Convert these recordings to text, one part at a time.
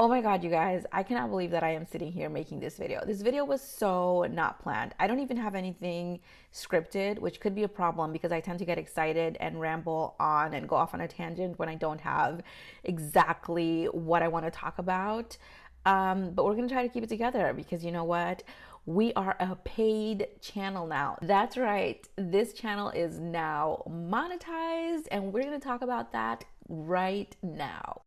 Oh my God, you guys, I cannot believe that I am sitting here making this video. This video was so not planned. I don't even have anything scripted, which could be a problem because I tend to get excited and ramble on and go off on a tangent when I don't have exactly what I want to talk about. But we're going to try to keep it together because you know what? We are a paid channel now. That's right. This channel is now monetized, and we're going to talk about that right now.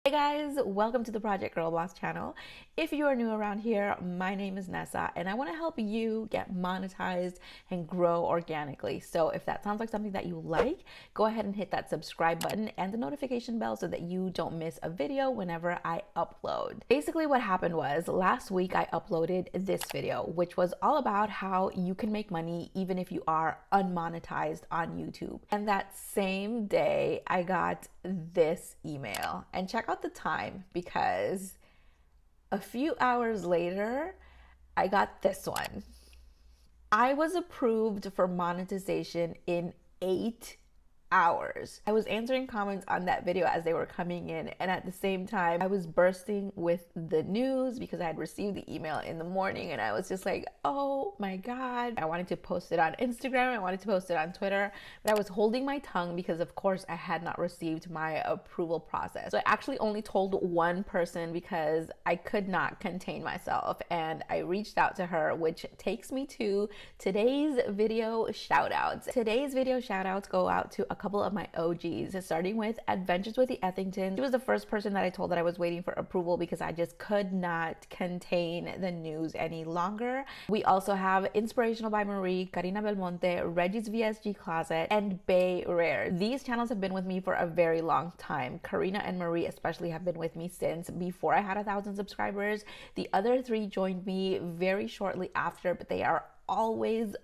Hey guys, welcome to the Project Girl Boss channel. If you are new around here, my name is Nessa and I want to help you get monetized and grow organically. So if that sounds like something that you like, go ahead and hit that subscribe button and the notification bell so that you don't miss a video whenever I upload. Basically what happened was last week I uploaded this video, which was all about how you can make money even if you are unmonetized on YouTube. And that same day I got this email, and check out the time because a few hours later I got this one. I was approved for monetization in 8 hours. I was answering comments on that video as they were coming in, and at the same time I was bursting with the news because I had received the email in the morning and I was just like, oh my God. I wanted to post it on Instagram, I wanted to post it on Twitter, but I was holding my tongue because of course I had not received my approval process. So I actually only told one person because I could not contain myself, and I reached out to her, which takes me to today's video shoutouts. Today's video shoutouts go out to a couple of my OGs, starting with Adventures with the Ethingtons. She was the first person that I told that I was waiting for approval because I just could not contain the news any longer. We also have Inspirational by Marie, Karina Belmonte, Reggie's VSG Closet, and Bay Rare. These channels have been with me for a very long time. Karina and Marie especially have been with me since before I had 1,000 subscribers. The other three joined me very shortly after, but they are always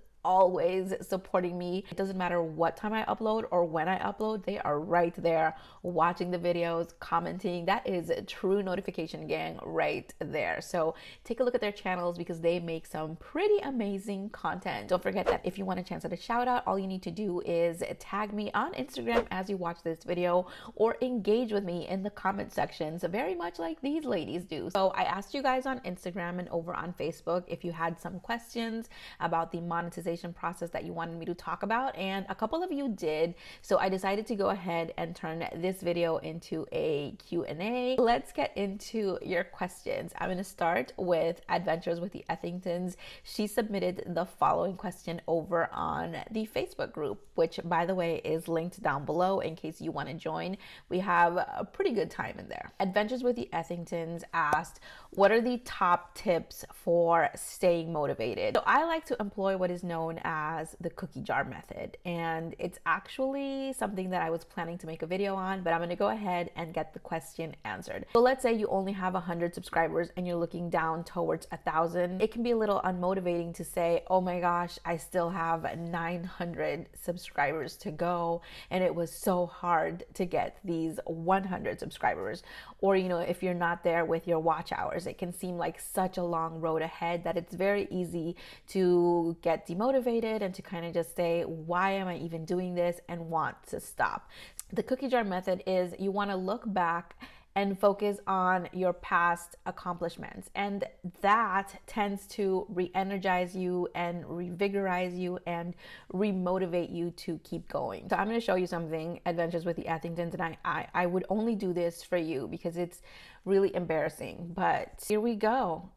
supporting me. It doesn't matter what time I upload or when I upload, they are right there watching the videos, commenting. That is a true notification gang right there. So take a look at their channels because they make some pretty amazing content. Don't forget that if you want a chance at a shout out, all you need to do is tag me on Instagram as you watch this video or engage with me in the comment sections, very much like these ladies do. So I asked you guys on Instagram and over on Facebook if you had some questions about the monetization process that you wanted me to talk about, and a couple of you did, so I decided to go ahead and turn this video into a Q&A. Let's get into your questions. I'm going to start with Adventures with the Ethingtons. She submitted the following question over on the Facebook group, which by the way is linked down below in case you want to join. We have a pretty good time in there. Adventures with the Ethingtons asked, what are the top tips for staying motivated? So I like to employ what is known as the cookie jar method, and it's actually something that I was planning to make a video on, but I'm going to go ahead and get the question answered. So let's say you only have 100 subscribers and you're looking down towards 1,000. It can be a little unmotivating to say, oh my gosh, I still have 900 subscribers to go and it was so hard to get these 100 subscribers. Or, you know, if you're not there with your watch hours, it can seem like such a long road ahead that it's very easy to get demotivated and to kind of just say, why am I even doing this, and want to stop. The cookie jar method is you want to look back and focus on your past accomplishments, and that tends to re-energize you and revigorize you and remotivate you to keep going. So I'm going to show you something, Adventures with the Ethingtons, and I would only do this for you because it's really embarrassing, but here we go.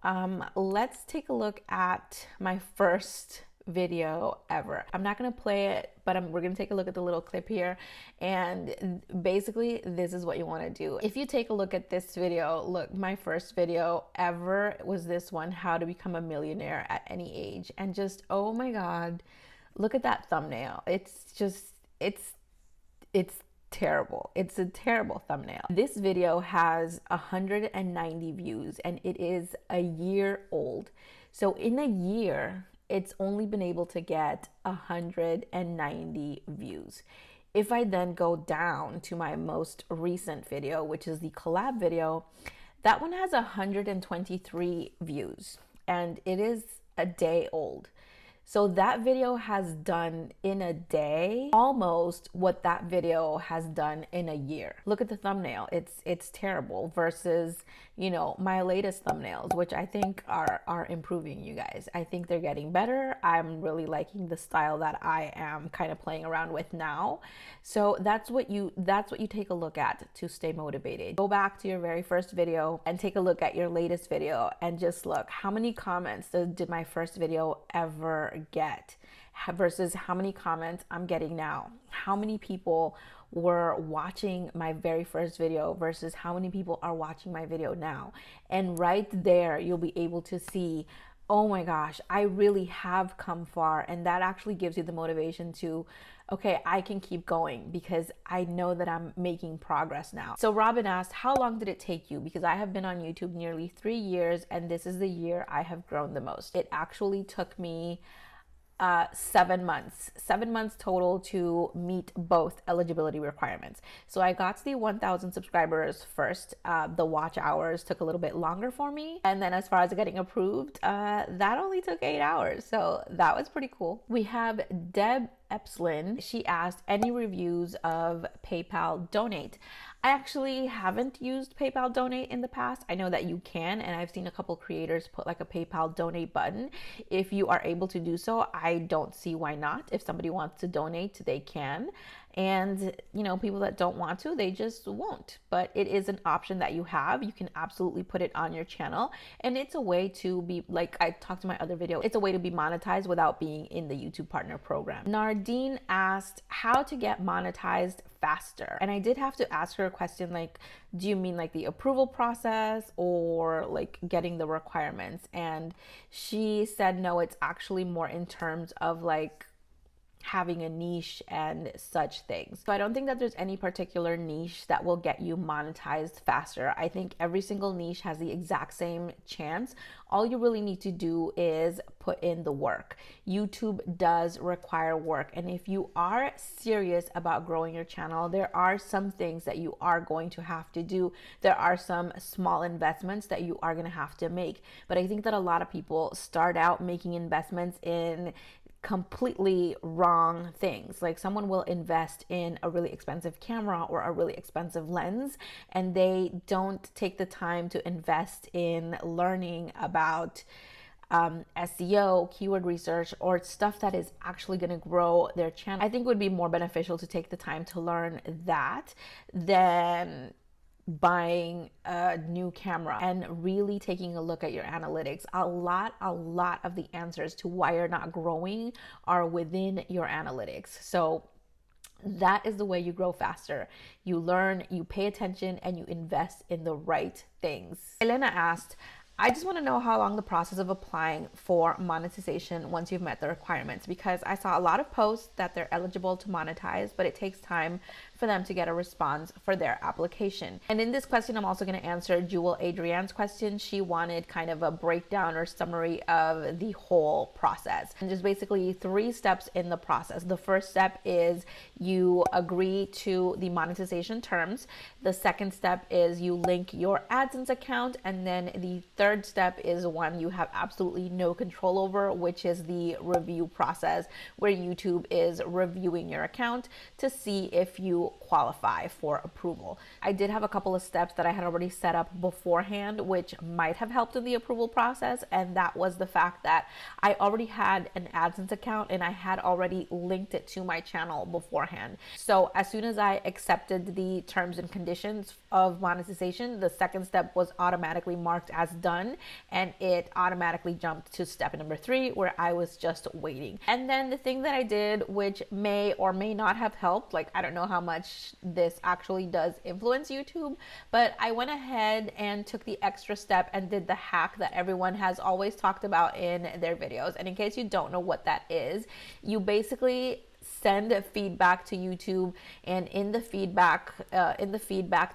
Let's take a look at my first video ever. I'm not going to play it, but we're going to take a look at the little clip here, and basically this is what you want to do. If you take a look at this video, look, my first video ever was this one, how to become a millionaire at any age, and just, oh my God, look at that thumbnail. It's just, it's terrible. It's a terrible thumbnail. This video has 190 views and it is a year old. So in a year, it's only been able to get 190 views. If I then go down to my most recent video, which is the collab video, that one has 123 views and it is a day old. So that video has done in a day almost what that video has done in a year. Look at the thumbnail. It's terrible versus, you know, my latest thumbnails, which I think are improving, you guys. I think they're getting better. I'm really liking the style that I am kind of playing around with now. So that's what you take a look at to stay motivated. Go back to your very first video and take a look at your latest video and just look how many comments did my first video ever get versus how many comments I'm getting now. How many people were watching my very first video versus how many people are watching my video now. And right there, you'll be able to see, oh my gosh, I really have come far. And that actually gives you the motivation to, okay, I can keep going because I know that I'm making progress now. So Robin asked, how long did it take you? Because I have been on YouTube nearly 3 years and this is the year I have grown the most. It actually took me 7 months total to meet both eligibility requirements. So I got to the 1,000 subscribers first. The watch hours took a little bit longer for me. And then as far as getting approved, that only took 8 hours. So that was pretty cool. We have Deb Epslin. She asked, any reviews of PayPal Donate? I actually haven't used PayPal Donate in the past. I know that you can, and I've seen a couple creators put like a PayPal Donate button. If you are able to do so, I don't see why not. If somebody wants to donate, they can. And, you know, people that don't want to, they just won't. But it is an option that you have. You can absolutely put it on your channel. And it's a way to be, like I talked in my other video, it's a way to be monetized without being in the YouTube Partner Program. Nardine asked how to get monetized faster. And I did have to ask her a question like, do you mean like the approval process or like getting the requirements? And she said, no, it's actually more in terms of like having a niche and such things. So I don't think that there's any particular niche that will get you monetized faster. I think every single niche has the exact same chance. All you really need to do is put in the work. YouTube does require work. And if you are serious about growing your channel, there are some things that you are going to have to do. There are some small investments that you are going to have to make. But I think that a lot of people start out making investments in completely wrong things. Like someone will invest in a really expensive camera or a really expensive lens, and they don't take the time to invest in learning about SEO, keyword research, or stuff that is actually going to grow their channel. I think it would be more beneficial to take the time to learn that than buying a new camera and really taking a look at your analytics. A lot of the answers to why you're not growing are within your analytics. So that is the way you grow faster. You learn, you pay attention, and you invest in the right things. Elena asked, I just want to know how long the process of applying for monetization once you've met the requirements, because I saw a lot of posts that they're eligible to monetize, but it takes time for them to get a response for their application. And in this question, I'm also going to answer Jewel Adrian's question. She wanted kind of a breakdown or summary of the whole process. And there's basically 3 steps in the process. The first step is you agree to the monetization terms. The second step is you link your AdSense account. And then the third step is one you have absolutely no control over, which is the review process, where YouTube is reviewing your account to see if you qualify for approval. I did have a couple of steps that I had already set up beforehand, which might have helped in the approval process. And that was the fact that I already had an AdSense account and I had already linked it to my channel beforehand. So as soon as I accepted the terms and conditions of monetization, the second step was automatically marked as done, and it automatically jumped to step number 3, where I was just waiting. And then the thing that I did, which may or may not have helped, like I don't know how much this actually does influence YouTube, but I went ahead and took the extra step and did the hack that everyone has always talked about in their videos. And in case you don't know what that is, you basically send feedback to YouTube, and in the feedback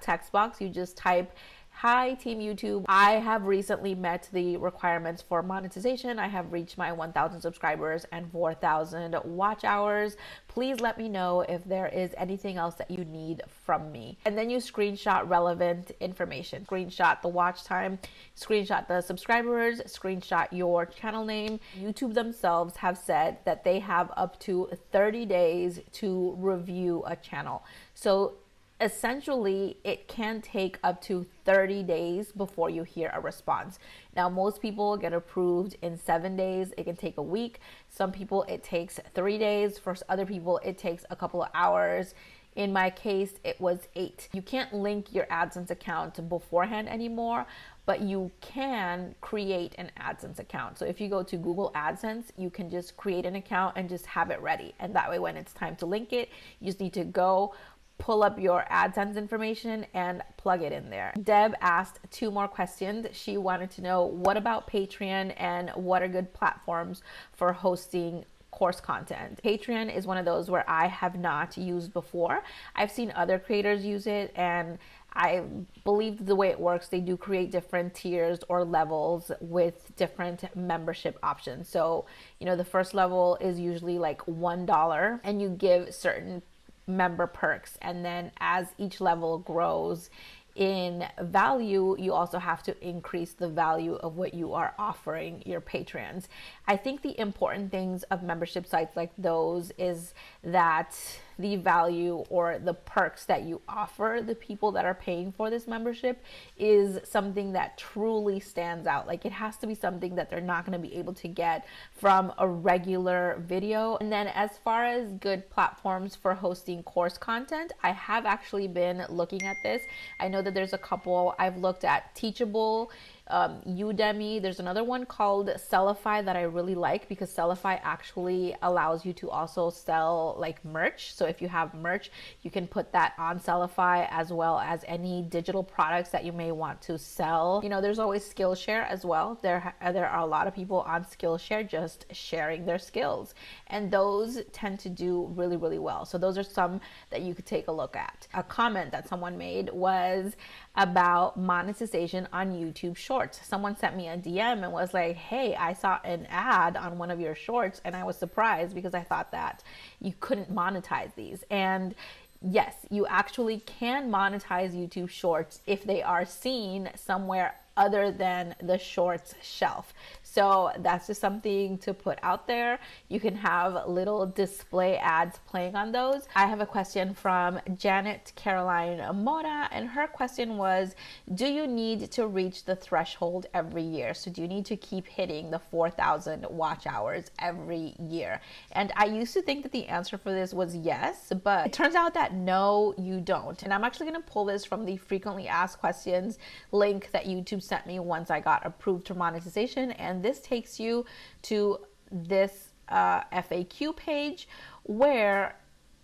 text box, you just type, Hi, Team YouTube. I have recently met the requirements for monetization. I have reached my 1,000 subscribers and 4,000 watch hours. Please let me know if there is anything else that you need from me. And then you screenshot relevant information. Screenshot the watch time, screenshot the subscribers, screenshot your channel name. YouTube themselves have said that they have up to 30 days to review a channel. So essentially, it can take up to 30 days before you hear a response. Now, most people get approved in 7 days. It can take a week. Some people, it takes 3 days. For other people, it takes a couple of hours. In my case, it was 8. You can't link your AdSense account beforehand anymore, but you can create an AdSense account. So if you go to Google AdSense, you can just create an account and just have it ready. And that way, when it's time to link it, you just need to go pull up your AdSense information and plug it in there. Deb asked 2 more questions. She wanted to know, what about Patreon and what are good platforms for hosting course content? Patreon is one of those where I have not used before. I've seen other creators use it, and I believe the way it works, they do create different tiers or levels with different membership options. So, the first level is usually like $1, and you give certain member perks, and then as each level grows in value, you also have to increase the value of what you are offering your patrons. I think the important things of membership sites like those is that the value or the perks that you offer the people that are paying for this membership is something that truly stands out. Like, it has to be something that they're not going to be able to get from a regular video. And then as far as good platforms for hosting course content, I have actually been looking at this. I know that there's a couple. I've looked at Teachable, Udemy. There's another one called Sellify that I really like, because Sellify actually allows you to also sell like merch. So if you have merch, you can put that on Sellify, as well as any digital products that you may want to sell. There's always Skillshare as well. There are a lot of people on Skillshare just sharing their skills, and those tend to do really, really well. So those are some that you could take a look at. A comment that someone made was about monetization on YouTube Shorts. Someone sent me a DM and was like, hey, I saw an ad on one of your shorts, and I was surprised because I thought that you couldn't monetize these. And yes, you actually can monetize YouTube Shorts if they are seen somewhere other than the shorts shelf. So that's just something to put out there. You can have little display ads playing on those. I have a question from Janet Caroline Mora, and her question was, do you need to reach the threshold every year? So do you need to keep hitting the 4,000 watch hours every year? And I used to think that the answer for this was yes, but it turns out that no, you don't. And I'm actually gonna pull this from the frequently asked questions link that YouTube sent me once I got approved for monetization, and this takes you to this FAQ page where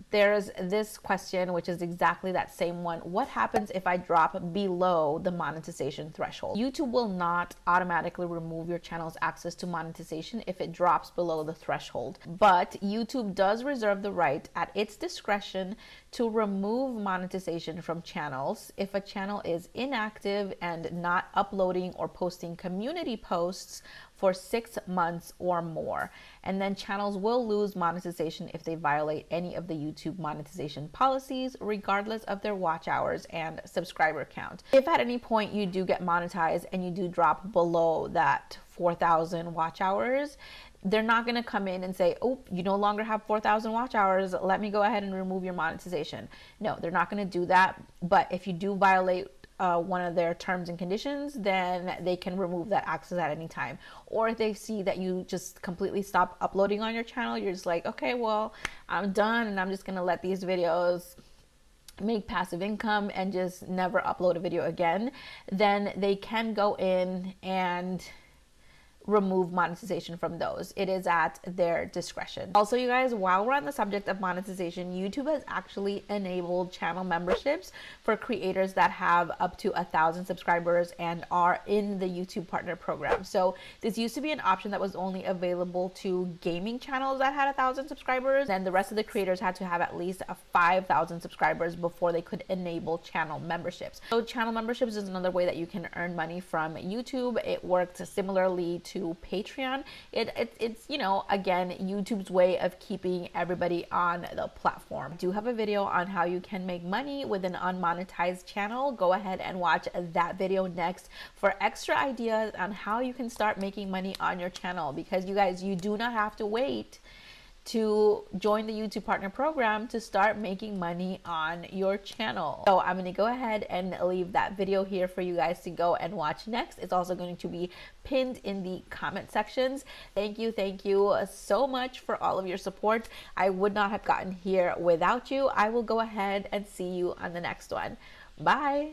there's this question, which is exactly that same one. What happens if I drop below the monetization threshold? YouTube will not automatically remove your channel's access to monetization if it drops below the threshold, but YouTube does reserve the right at its discretion to remove monetization from channels if a channel is inactive and not uploading or posting community posts for 6 months or more. And then channels will lose monetization if they violate any of the YouTube monetization policies, regardless of their watch hours and subscriber count. If at any point you do get monetized and you do drop below that 4,000 watch hours, they're not going to come in and say, oh, you no longer have 4,000 watch hours, let me go ahead and remove your monetization. No, they're not going to do that. But if you do violate one of their terms and conditions, then they can remove that access at any time. Or if they see that you just completely stop uploading on your channel, you're just like, okay, well, I'm done, and I'm just going to let these videos make passive income and just never upload a video again, then they can go in and remove monetization from those. It is at their discretion. Also, you guys, while we're on the subject of monetization, YouTube has actually enabled channel memberships for creators that have up to 1,000 subscribers and are in the YouTube Partner Program. So this used to be an option that was only available to gaming channels that had 1,000 subscribers, and the rest of the creators had to have at least 5,000 subscribers before they could enable channel memberships. So channel memberships is another way that you can earn money from YouTube. It works similarly to Patreon. It's, you know, again, YouTube's way of keeping everybody on the platform. I do have a video on how you can make money with an unmonetized channel. Go ahead and watch that video next for extra ideas on how you can start making money on your channel, because you guys, you do not have to wait to join the YouTube Partner Program to start making money on your channel. So I'm going to go ahead and leave that video here for you guys to go and watch next. It's also going to be pinned in the comment sections. Thank you so much for all of your support. I would not have gotten here without you. I will go ahead and see you on the next one. Bye.